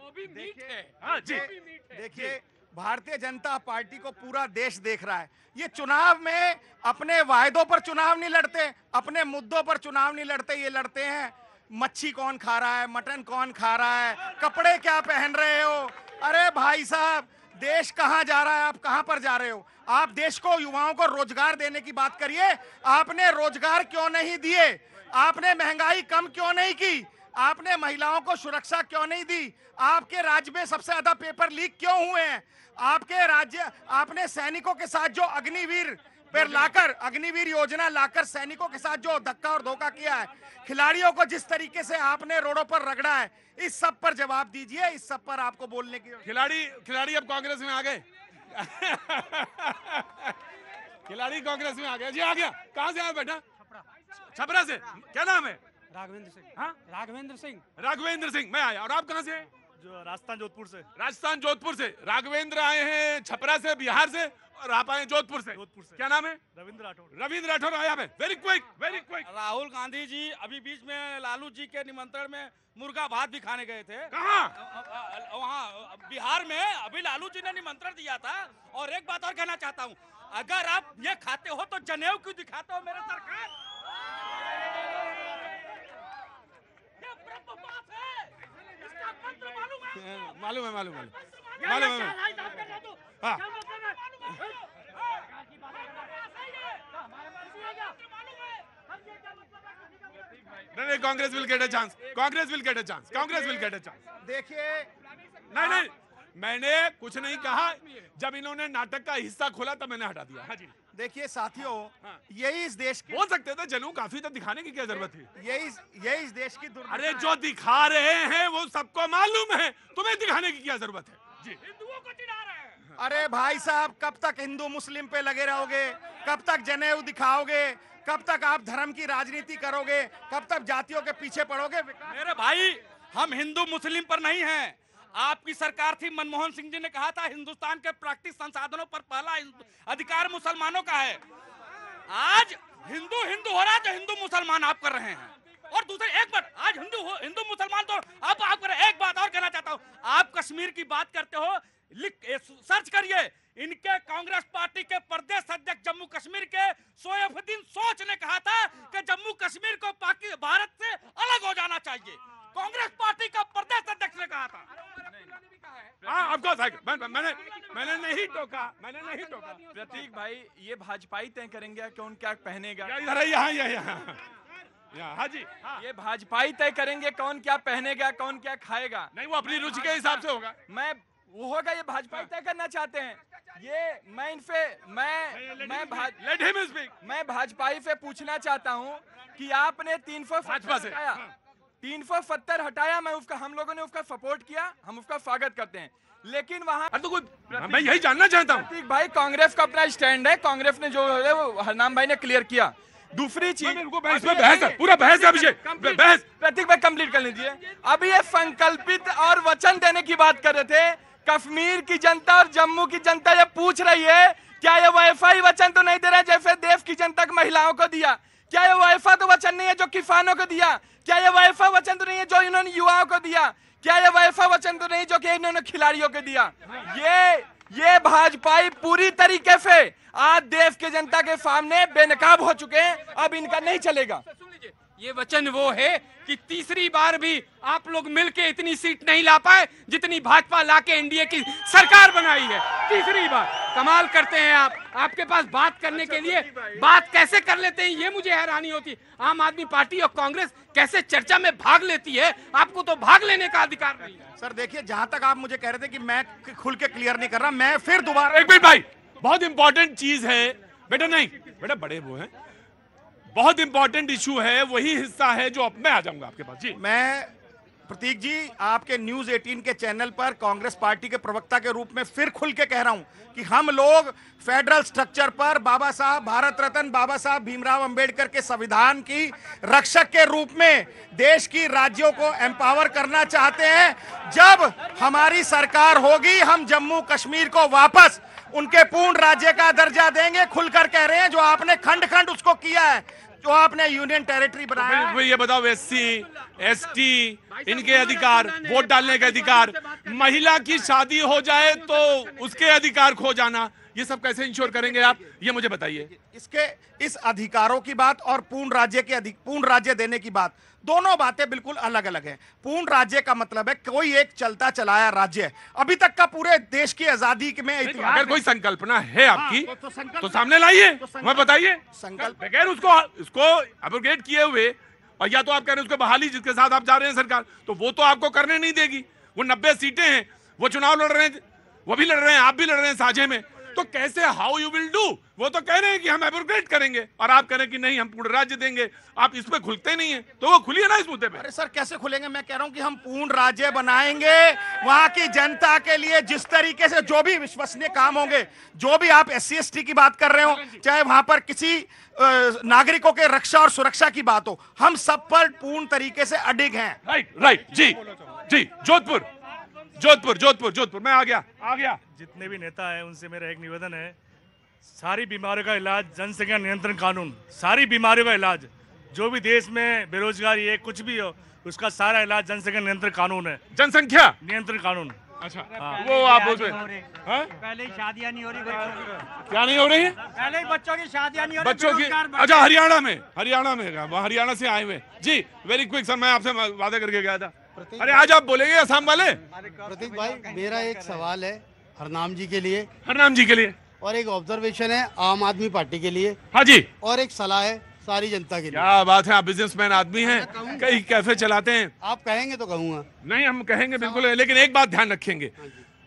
वो भी मीठ है। हाँ जी, देखिए भारतीय जनता पार्टी को पूरा देश देख रहा है। ये चुनाव में अपने वायदों पर चुनाव नहीं लड़ते, अपने मुद्दों पर चुनाव नहीं लड़ते, ये लड़ते हैं मच्छी कौन खा रहा है, मटन कौन खा रहा है, कपड़े क्या पहन रहे हो। अरे भाई साहब, देश कहां जा रहा है, आप कहां पर जा रहे हो। आप देश को, युवाओं को रोजगार देने की बात करिए। आपने रोजगार क्यों नहीं दिए, आपने महंगाई कम क्यों नहीं की, आपने महिलाओं को सुरक्षा क्यों नहीं दी, आपके राज्य में सबसे ज्यादा पेपर लीक क्यों हुए हैं, आपके राज्य, आपने सैनिकों के साथ जो अग्निवीर पर लाकर, अग्निवीर योजना लाकर सैनिकों के साथ जो धक्का और धोखा किया है, खिलाड़ियों को जिस तरीके से आपने रोडों पर रगड़ा है, इस सब पर जवाब दीजिए। इस सब पर आपको बोलने की खिलाड़ी अब कांग्रेस में आ गए। खिलाड़ी कांग्रेस में आ गया जी, आ गया। कहां से आया बेटा? छपरा से। क्या नाम है? राघवेंद्र सिंह। हाँ, राघवेंद्र सिंह। राघवेंद्र सिंह। मैं आया। और आप कहां से हैं? जो राजस्थान जोधपुर से। राजस्थान जोधपुर से। राघवेंद्र आए हैं छपरा से, बिहार से, और आप आए जोधपुर से। क्या नाम है? रविंद्र राठौर। रविंद्र राठौर आया है। Very quick, very quick. Rahul Gandhi ji अभी बीच में लालू जी के निमंत्रण में मुर्गा भात भी खाने गए थे। कहाँ? वहाँ बिहार में अभी लालू जी ने निमंत्रण दिया था। और एक बात और कहना चाहता हूँ, अगर आप ये खाते हो तो जनेऊ क्यों दिखाते हो मेरे सरकार? ये ब्रह्म बात है, इसका मंत्र मालूम है? मालूम है, मालूम है, मालूम मालूम है। हाँ। नहीं, Congress will get a chance, Congress will get a chance, Congress will get a chance. देखिए, नहीं, मैंने कुछ नहीं कहा। जब इन्होंने नाटक का हिस्सा खोला तब मैंने हटा दिया। हाँ जी। देखिए साथियों, यही इस देश की, बोल सकते थे जनू काफी, तो दिखाने की क्या जरूरत थी? यही इस देश की दुर्दशा अरे है। जो दिखा रहे हैं वो सबको मालूम है, तुम्हें दिखाने की क्या जरूरत है? जी। हिंदुओं को चिढ़ा रहे हैं। अरे भाई साहब, कब तक हिंदू मुस्लिम पे लगे रहोगे, कब तक जनेऊ दिखाओगे, कब तक आप धर्म की राजनीति करोगे, कब तक जातियों के पीछे पड़ोगे? मेरे भाई, हम हिंदू मुस्लिम पर नहीं हैं। आपकी सरकार थी, मनमोहन सिंह जी ने कहा था हिंदुस्तान के प्राकृतिक संसाधनों पर पहला अधिकार मुसलमानों का है। आज हिंदू हिंदू हो रहा है तो हिंदू मुसलमान आप कर रहे हैं। और दूसरे एक बात, आज हिंदू मुसलमान तो आप कर रहे हैं। एक बात और कहना चाहता हूं, आप कश्मीर की बात करते हो, सर्च करिए, इनके कांग्रेस पार्टी के प्रदेश अध्यक्ष जम्मू कश्मीर के सोयफुद्दीन सोच ने कहा था कि जम्मू कश्मीर को भारत से अलग हो जाना चाहिए। कांग्रेस पार्टी का प्रदेश अध्यक्ष ने कहा था। हाँ, मैंने नहीं टोका, मैंने नहीं टोका। प्रतीक भाई, ये भाजपाई तय करेंगे कौन क्या पहनेगा। हाँ जी, हाँ। ये भाजपाई तय करेंगे कौन क्या पहनेगा, कौन क्या खाएगा। नहीं, वो अपनी रुचि के हिसाब से होगा। वो होगा, ये भाजपाई तय करना चाहते हैं। ये मैं इनसे मैं भाजपाई से पूछना चाहता हूँ कि आपने 370 हटाया, 370 हटाया, हम लोगों ने उसका सपोर्ट किया, हम उसका स्वागत करते हैं। लेकिन वहाँ मैं यही जानना चाहता हूँ प्रतीक भाई, कांग्रेस का अपना स्टैंड है, कांग्रेस ने जो है वो हरनाम भाई ने क्लियर किया। दूसरी चीज, बहस है, पूरा बहस है अभिषेक, बहस। प्रतीक भाई कंप्लीट कर लीजिए। अभी ये संकल्पित और वचन देने की बात कर रहे थे। कश्मीर की जनता और जम्मू की जनता ये पूछ रही है, क्या ये वाईफाई वचन तो नहीं दे रहा जैसे देश की जनता को महिलाओं को दिया? क्या ये वाईफाई तो वचन नहीं है जो किसानों को दिया? क्या ये वाईफाई वचन तो नहीं है जो इन्होंने युवाओं को दिया? क्या ये वाईफाई वचन तो नहीं जो कि इन्होंने खिलाड़ियों को दिया? ये भाजपाई पूरी तरीके से आज देश के जनता के सामने बेनकाब हो चुके हैं। अब इनका नहीं चलेगा। ये वचन वो है कि तीसरी बार भी आप लोग मिलके इतनी सीट नहीं ला पाए जितनी भाजपा लाके एनडीए की सरकार बनाई है। तीसरी बार कमाल करते हैं आप। आपके पास बात करने के लिए बात कैसे कर लेते हैं, ये मुझे हैरानी होती है। आम आदमी पार्टी और कांग्रेस कैसे चर्चा में भाग लेती है, आपको तो भाग लेने का अधिकार नहीं है। सर देखिए, जहां तक आप मुझे कह रहे थे कि मैं खुल के क्लियर नहीं कर रहा, मैं फिर दोबारा, एक मिनट भाई, बहुत इंपॉर्टेंट चीज है बेटा। नहीं बेटा, बड़े वो हैं, बहुत इंपॉर्टेंट इशू है, वही हिस्सा है जो अब मैं आ जाऊंगा आपके पास। जी, मैं प्रतीक जी, आपके न्यूज 18 के चैनल पर कांग्रेस पार्टी के प्रवक्ता के रूप में फिर खुल के कह रहा हूं कि हम लोग फेडरल स्ट्रक्चर पर बाबा साहब, भारत रत्न बाबा साहब भीमराव अंबेडकर के संविधान की रक्षक के रूप में देश की राज्यों को एम्पावर करना चाहते हैं। जब हमारी सरकार होगी, हम जम्मू कश्मीर को वापस उनके पूर्ण राज्य का दर्जा देंगे। खुलकर कह रहे हैं, जो आपने खंड खंड उसको किया है, जो आपने यूनियन टेरिटरी बनाया। ये बताओ, SC, ST इनके अधिकार, वोट डालने का अधिकार, महिला की शादी हो जाए तो उसके अधिकार खो जाना, ये सब कैसे इंश्योर करेंगे आप, ये मुझे बताइए। इस अधिकारों की बात और पूर्ण राज्य देने की बात, दोनों बातें बिल्कुल अलग अलग हैं। पूर्ण राज्य का मतलब है कोई एक चलता चलाया राज्य है। अभी तक का पूरे देश की आजादी में अगर कोई संकल्पना है आपकी तो सामने लाइए, हमें बताइए। संकल्प बगैर उसको एब्रोगेट किए हुए, और या तो आप कह रहे हैं उसको बहाली जिसके साथ आप जा रहे हैं सरकार, तो वो तो आपको करने नहीं देगी। वो 90 सीटें हैं, वो चुनाव लड़ रहे हैं, वो भी लड़ रहे हैं, आप भी लड़ रहे हैं साझे में, तो कैसे, हाउ यू विल डू? वो तो कह रहे हैं कि हम एब्रोगेट करेंगे और आप कह रहे हैं कि नहीं हम पूर्ण राज्य देंगे। आप इस पे खुलते नहीं है, तो वो खुलिए ना इस मुद्दे पे। अरे सर कैसे खुलेंगे? मैं कह रहा हूं कि हम पूर्ण राज्य बनाएंगे, वहां की जनता के लिए जिस तरीके से जो भी विश्वसनीय काम होंगे, जो भी आप SC ST की बात कर रहे हो, चाहे वहां पर किसी नागरिकों के रक्षा और सुरक्षा की बात हो, हम सब पर पूर्ण तरीके से अडिग हैं। राइट जी जी। जोधपुर मैं आ गया। जितने भी नेता हैं उनसे मेरा एक निवेदन है, सारी बीमारियों का इलाज जनसंख्या नियंत्रण कानून, सारी बीमारियों का इलाज, जो भी देश में बेरोजगारी है कुछ भी हो, उसका सारा इलाज जनसंख्या नियंत्रण कानून है। जनसंख्या नियंत्रण कानून। अच्छा, वो आप उसमें पहले ही शादियां नहीं हो रही बच्चों की, क्या नहीं हो रही है? पहले ही बच्चों की शादियां नहीं हो रही, बच्चों की। बेरोजगार बच्चे। अच्छा, हरियाणा में हरियाणा से आए हुए जी। वेरी क्विक सर, मैं आपसे वादा करके गया था। अरे आज आप बोलेंगे असम वाले? प्रतीक भाई, मेरा एक सवाल है हरनाम जी के लिए, और एक ऑब्जर्वेशन है आम आदमी पार्टी के लिए, हाँ जी, और एक सलाह है सारी जनता के लिए। क्या बात है, आप बिजनेसमैन आदमी हैं, कई कैफे चलाते हैं। आप कहेंगे तो कहूंगा। नहीं, हम कहेंगे बिल्कुल, लेकिन एक बात ध्यान रखेंगे,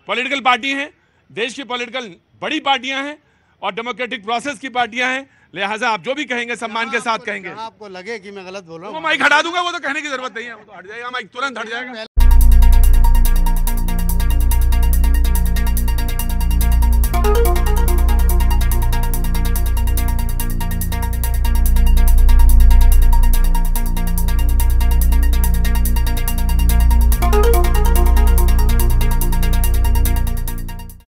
पॉलिटिकल पार्टी हैं, देश की पॉलिटिकल बड़ी पार्टियां हैं और डेमोक्रेटिक प्रोसेस की पार्टियां हैं, लिहाजा आप जो भी कहेंगे सम्मान के साथ कहेंगे। आपको लगे कि मैं गलत बोल रहा हूँ, वो माइक हटा दूंगा, वो तो कहने की जरूरत नहीं है, वो तो हट जाएगा, माइक तुरंत हट जाएगा।